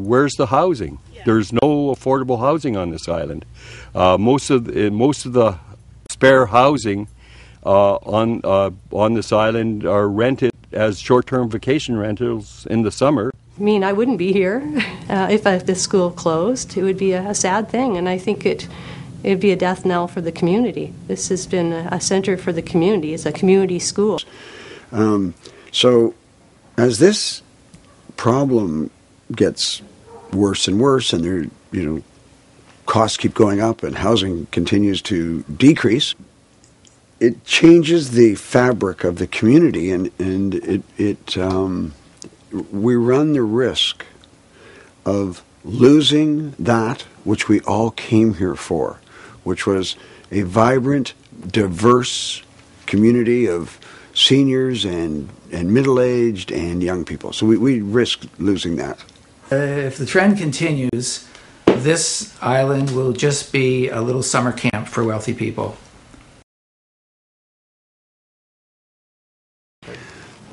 where's the housing? There's no affordable housing on this island. Most of the spare housing on this island are rented as short-term vacation rentals in the summer. I mean, I wouldn't be here if the school closed. It would be a sad thing, and I think it'd be a death knell for the community. This has been a center for the community. It's a community school. So as this problem gets worse and worse, and there, costs keep going up, and housing continues to decrease, it changes the fabric of the community, and we run the risk of losing that which we all came here for, which was a vibrant, diverse community of seniors and middle-aged and young people. So we risk losing that. If the trend continues, this island will just be a little summer camp for wealthy people.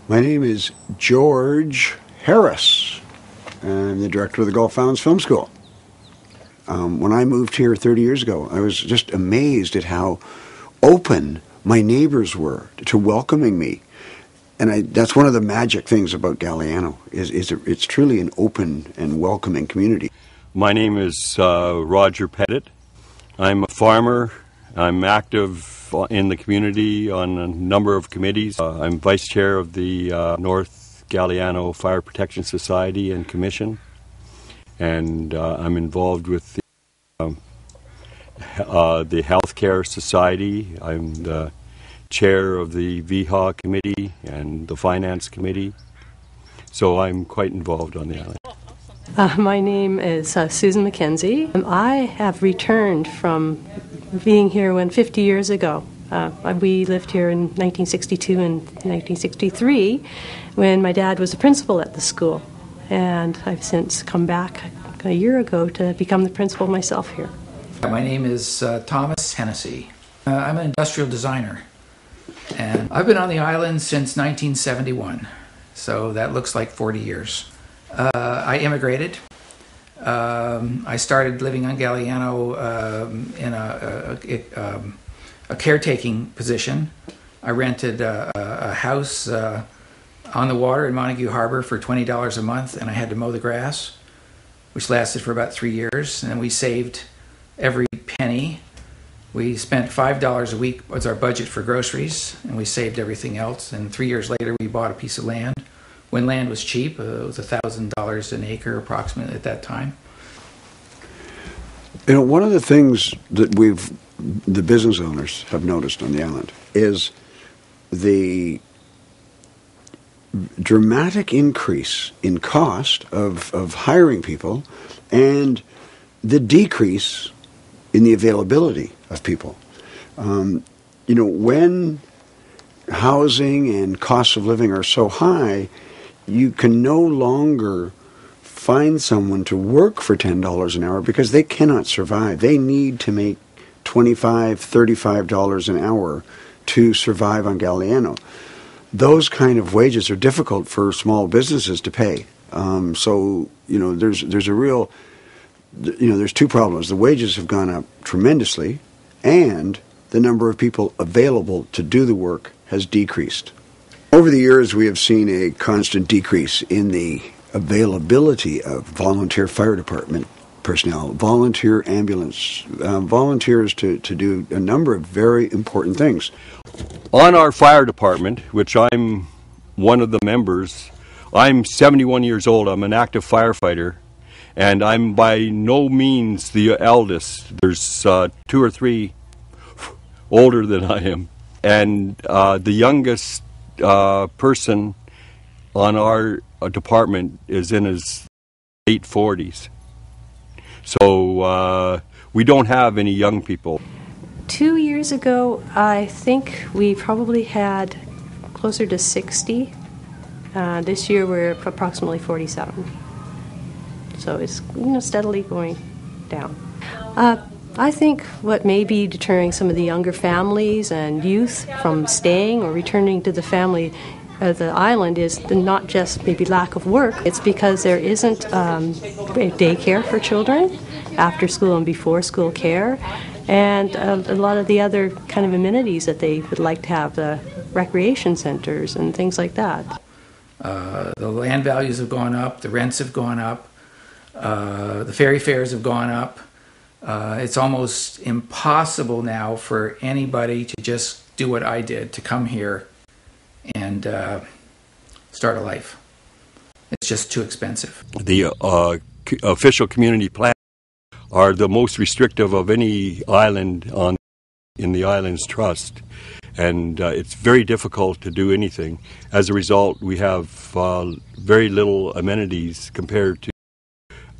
My name is George Harris. I'm the director of the Gulf Islands Film School. When I moved here 30 years ago, I was just amazed at how open my neighbors were to welcoming me. And that's one of the magic things about Galiano, is it's truly an open and welcoming community. My name is Roger Pettit. I'm a farmer. I'm active in the community on a number of committees. I'm vice chair of the North Galiano Fire Protection Society and Commission, and I'm involved with the Healthcare Society. I'm the chair of the VHA committee and the Finance committee, so I'm quite involved on the island. My name is Susan McKenzie. I have returned from being here 50 years ago. We lived here in 1962 and 1963 when my dad was a principal at the school. And I've since come back a year ago to become the principal myself here. My name is Thomas Hennessy. I'm an industrial designer. And I've been on the island since 1971. So that looks like 40 years. I immigrated. I started living on Galiano in a caretaking position. I rented a house on the water in Montague Harbor for $20 a month, and I had to mow the grass, which lasted for about 3 years. And we saved every penny. We spent $5 a week was our budget for groceries, and we saved everything else. And 3 years later, we bought a piece of land. When land was cheap, it was $1,000 an acre approximately at that time. One of the things that the business owners have noticed on the island is the dramatic increase in cost of hiring people and the decrease in the availability of people. When housing and costs of living are so high, you can no longer find someone to work for $10 an hour because they cannot survive. They need to make $25, $35 an hour to survive on Galiano. Those kind of wages are difficult for small businesses to pay. There's a real, there's two problems. The wages have gone up tremendously, and the number of people available to do the work has decreased. Over the years, we have seen a constant decrease in the availability of volunteer fire department personnel, volunteer ambulance, volunteers to do a number of very important things. On our fire department, which I'm one of the members, I'm 71 years old. I'm an active firefighter, and I'm by no means the eldest. There's 2 or 3 older than I am. And the youngest person on our department is in his late 40s. So we don't have any young people. 2 years ago, I think we probably had closer to 60. This year we're approximately 47. So it's steadily going down. I think what may be deterring some of the younger families and youth from staying or returning to the family the island is not just maybe lack of work, it's because there isn't daycare for children, after school and before school care, and a lot of the other kind of amenities that they would like to have, the recreation centers and things like that. The land values have gone up, the rents have gone up, the ferry fares have gone up. It's almost impossible now for anybody to just do what I did, to come here and start a life. It's just too expensive. The official community plans are the most restrictive of any island in the island's trust, and it's very difficult to do anything. As a result, we have very little amenities compared to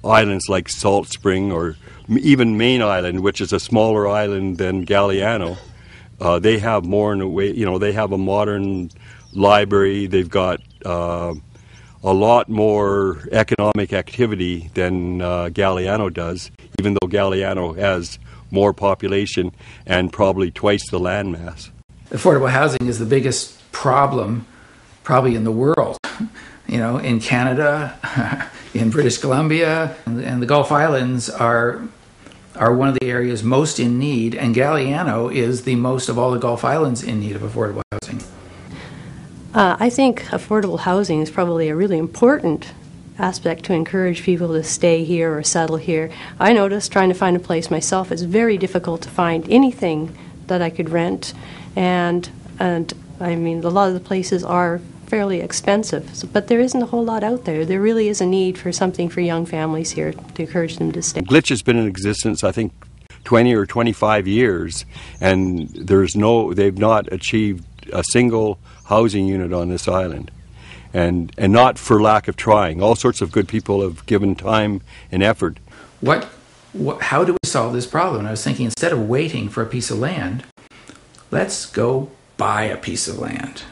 islands like Salt Spring or even Main Island, which is a smaller island than Galiano. They have more in a way, they have a modern library, they've got a lot more economic activity than Galiano does, even though Galiano has more population and probably twice the land mass. Affordable housing is the biggest problem probably in the world. In Canada, in British Columbia, and the Gulf Islands are one of the areas most in need, and Galiano is the most of all the Gulf Islands in need of affordable housing. I think affordable housing is probably a really important aspect to encourage people to stay here or settle here. I noticed trying to find a place myself, it's very difficult to find anything that I could rent, and I mean, a lot of the places are fairly expensive, but there isn't a whole lot out there. There really is a need for something for young families here to encourage them to stay. Glitch has been in existence, I think, 20 or 25 years, and they've not achieved a single housing unit on this island, and not for lack of trying. All sorts of good people have given time and effort. How do we solve this problem? I was thinking, instead of waiting for a piece of land, let's go buy a piece of land.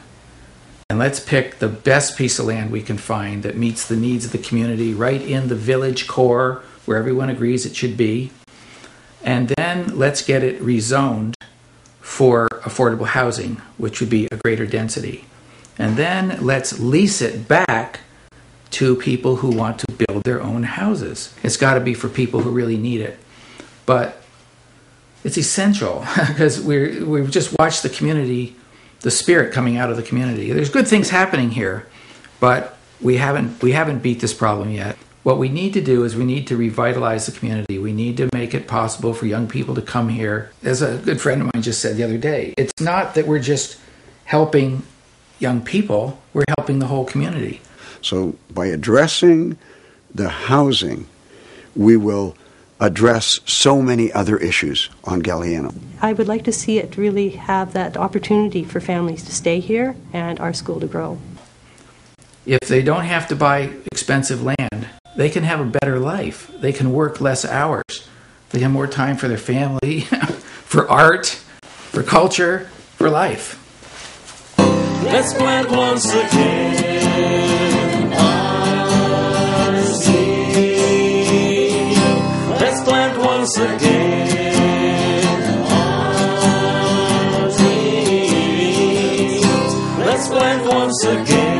And let's pick the best piece of land we can find that meets the needs of the community right in the village core where everyone agrees it should be. And then let's get it rezoned for affordable housing, which would be a greater density. And then let's lease it back to people who want to build their own houses. It's got to be for people who really need it. But it's essential because we've just watched the community, the spirit coming out of the community. There's good things happening here, but we haven't beat this problem yet. What we need to do is we need to revitalize the community. We need to make it possible for young people to come here. As a good friend of mine just said the other day, it's not that we're just helping young people, we're helping the whole community. So by addressing the housing, we will address so many other issues on Galiano. I would like to see it really have that opportunity for families to stay here and our school to grow. If they don't have to buy expensive land, they can have a better life. They can work less hours. They have more time for their family, for art, for culture, for life. Let's plant once again our seed. Let's plant once again our seed. Let's plant once again.